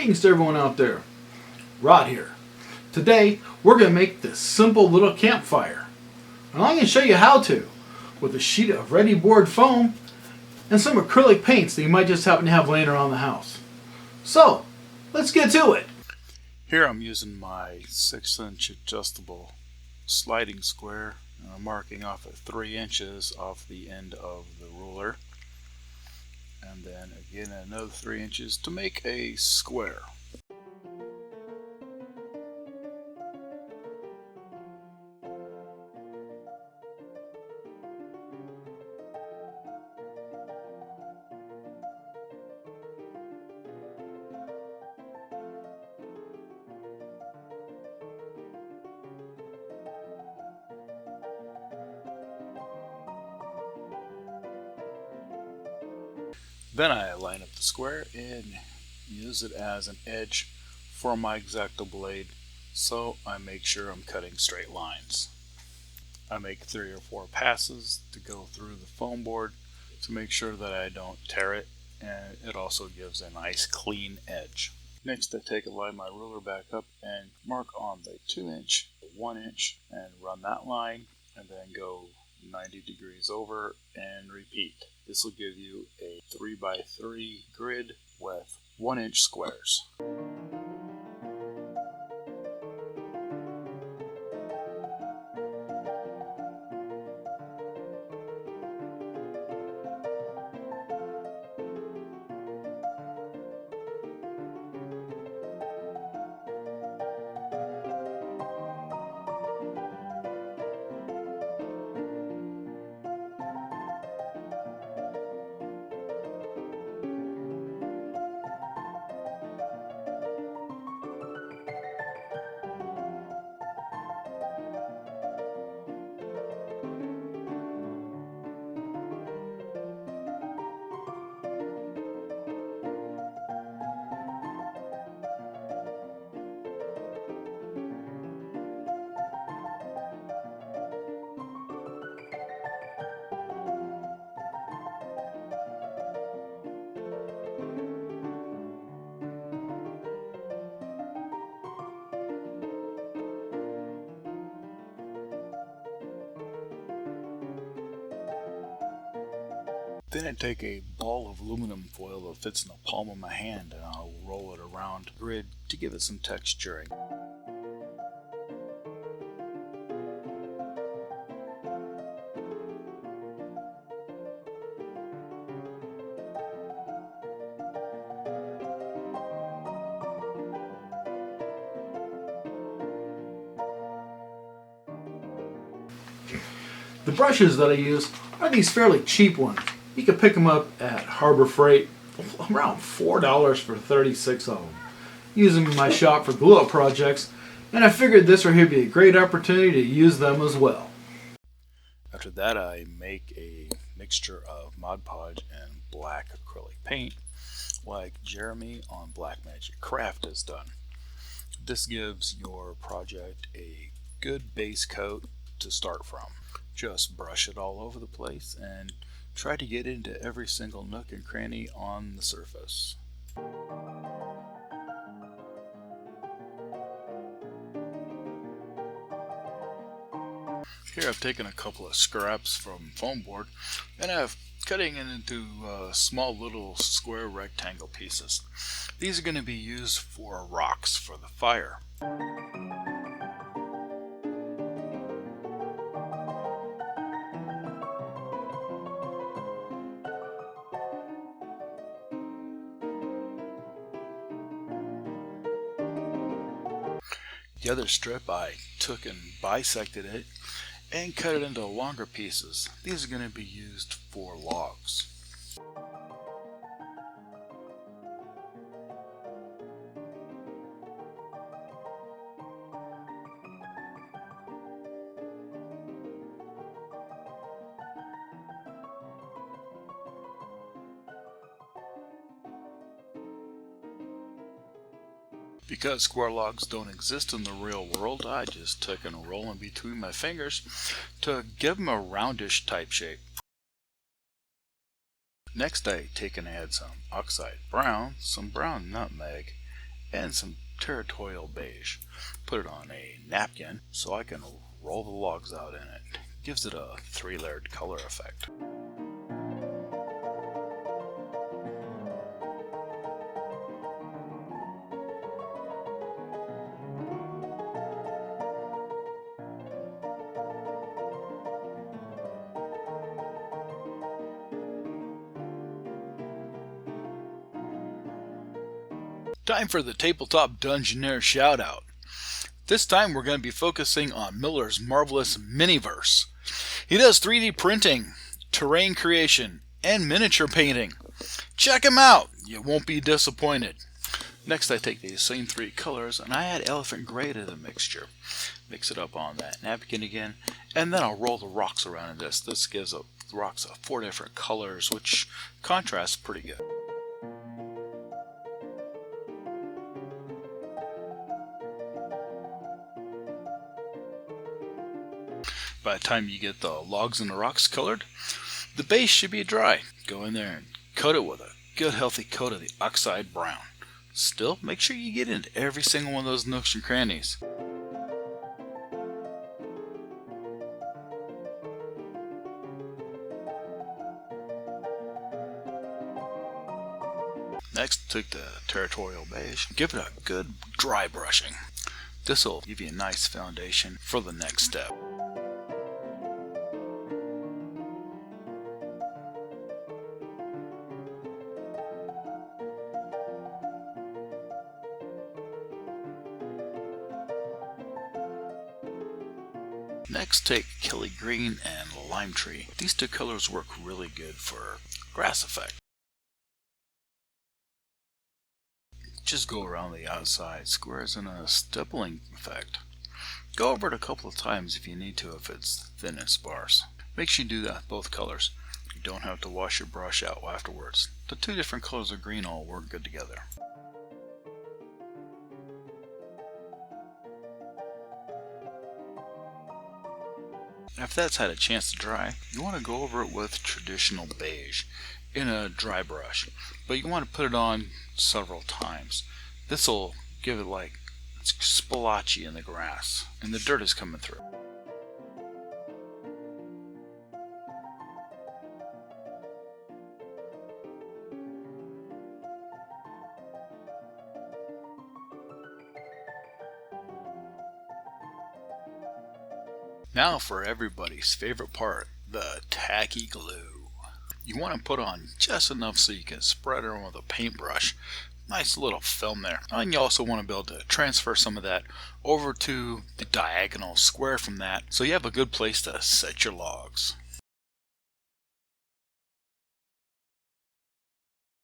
Greetings to everyone out there. Rod here. Today we're going to make this simple little campfire. And I'm going to show you how to with a sheet of Readi-Board foam and some acrylic paints that you might just happen to have laying around the house. So, let's get to it. Here I'm using my 6-inch adjustable sliding square, marking off at 3 inches off the end of the ruler, and then again another 3 inches to make a square. Then I line up the square and use it as an edge for my X-Acto blade, so I make sure I'm cutting straight lines. I make 3 or 4 passes to go through the foam board to make sure that I don't tear it, and it also gives a nice clean edge. Next I line my ruler back up and mark on the 2-inch, 1-inch, and run that line, and then go 90 degrees over and repeat. This will give you a 3x3 grid with 1-inch squares. Then I take a ball of aluminum foil that fits in the palm of my hand and I'll roll it around the grid to give it some texturing. The brushes that I use are these fairly cheap ones. You can pick them up at Harbor Freight, around $4 for 36 of them. Use them in my shop for glue-up projects, and I figured this right here would be a great opportunity to use them as well. After that I make a mixture of Mod Podge and black acrylic paint, like Jeremy on Blackmagic Craft has done. This gives your project a good base coat to start from. Just brush it all over the place and try to get into every single nook and cranny on the surface. Here I've taken a couple of scraps from foam board and I'm cutting it into small little square rectangle pieces. These are going to be used for rocks for the fire. The other strip I took and bisected it and cut it into longer pieces. These are going to be used for logs. Because square logs don't exist in the real world, I just took and rolled them between my fingers to give them a roundish type shape. Next I take and add some Oxide brown, some brown nutmeg, and some Territorial Beige. Put it on a napkin so I can roll the logs out in it. Gives it a 3-layered color effect. Time for the Tabletop Dungeoneer shoutout. This time we're going to be focusing on Miller's marvelous Miniverse. He does 3D printing, terrain creation, and miniature painting. Check him out! You won't be disappointed. Next I take these same 3 colors and I add elephant gray to the mixture. Mix it up on that napkin again, and then I'll roll the rocks around in this. This gives the rocks 4 different colors, which contrasts pretty good. By the time you get the logs and the rocks colored, the base should be dry. Go in there and coat it with a good healthy coat of the Oxide brown. Still, make sure you get into every single one of those nooks and crannies. Next, take the Territorial Beige, give it a good dry brushing. This will give you a nice foundation for the next step. Next, take Kelly Green and Lime Tree. These 2 colors work really good for grass effect. Just go around the outside squares in a stippling effect. Go over it a couple of times if you need to if it's thin and sparse. Make sure you do that with both colors. You don't have to wash your brush out afterwards. The 2 different colors of green all work good together. After that's had a chance to dry, you want to go over it with traditional beige in a dry brush, but you want to put it on several times. This will give it like it's splotchy in the grass and the dirt is coming through. Now for everybody's favorite part, the tacky glue. You want to put on just enough so you can spread it on with a paintbrush. Nice little film there. And you also want to be able to transfer some of that over to the diagonal square from that so you have a good place to set your logs.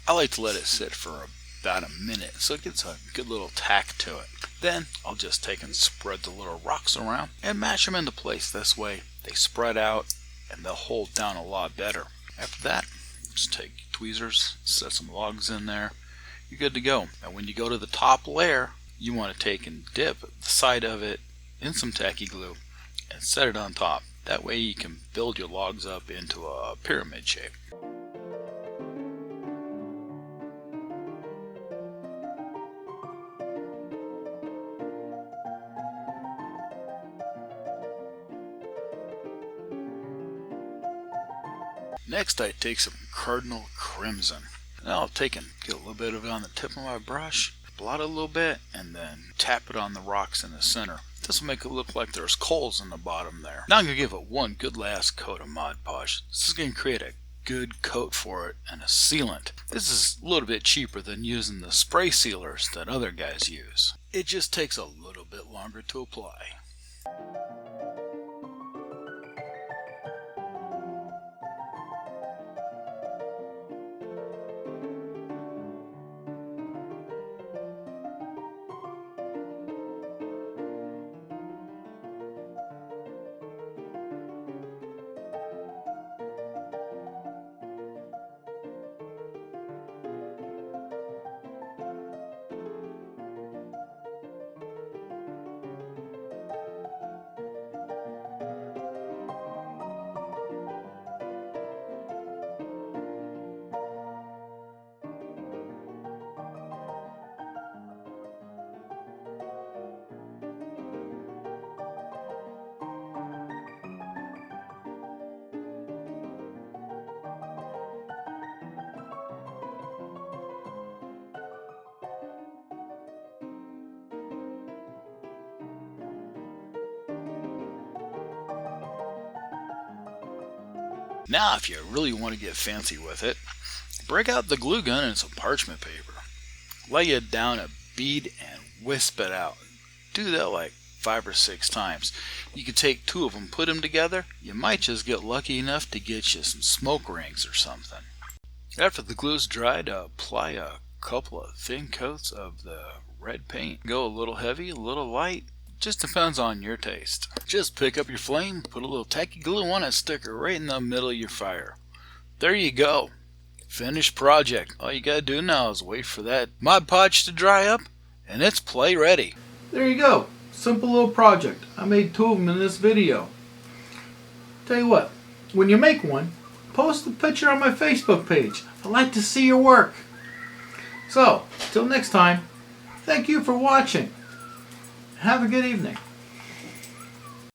I like to let it sit for about a minute so it gets a good little tack to it. Then I'll just take and spread the little rocks around and mash them into place. This way they spread out and they'll hold down a lot better. After that, just take tweezers, set some logs in there. You're good to go. And when you go to the top layer, you want to take and dip the side of it in some tacky glue and set it on top. That way you can build your logs up into a pyramid shape. Next I take some Cardinal Crimson. And I'll take and get a little bit of it on the tip of my brush, blot it a little bit, and then tap it on the rocks in the center. This will make it look like there's coals in the bottom there. Now I'm going to give it one good last coat of Mod Podge. This is going to create a good coat for it and a sealant. This is a little bit cheaper than using the spray sealers that other guys use. It just takes a little bit longer to apply. Now if you really want to get fancy with it, break out the glue gun and some parchment paper. Lay it down a bead and wisp it out. Do that like 5 or 6 times. You can take 2 of them, put them together. You might just get lucky enough to get you some smoke rings or something. After the glue's dried, apply a couple of thin coats of the red paint. Go a little heavy, a little light. Just depends on your taste. Just pick up your flame, put a little tacky glue on it, stick it right in the middle of your fire. There you go. Finished project. All you gotta do now is wait for that Mod Podge to dry up, and it's play ready. There you go. Simple little project. I made 2 of them in this video. Tell you what, when you make one, post a picture on my Facebook page. I'd like to see your work. So, till next time, thank you for watching. Have a good evening.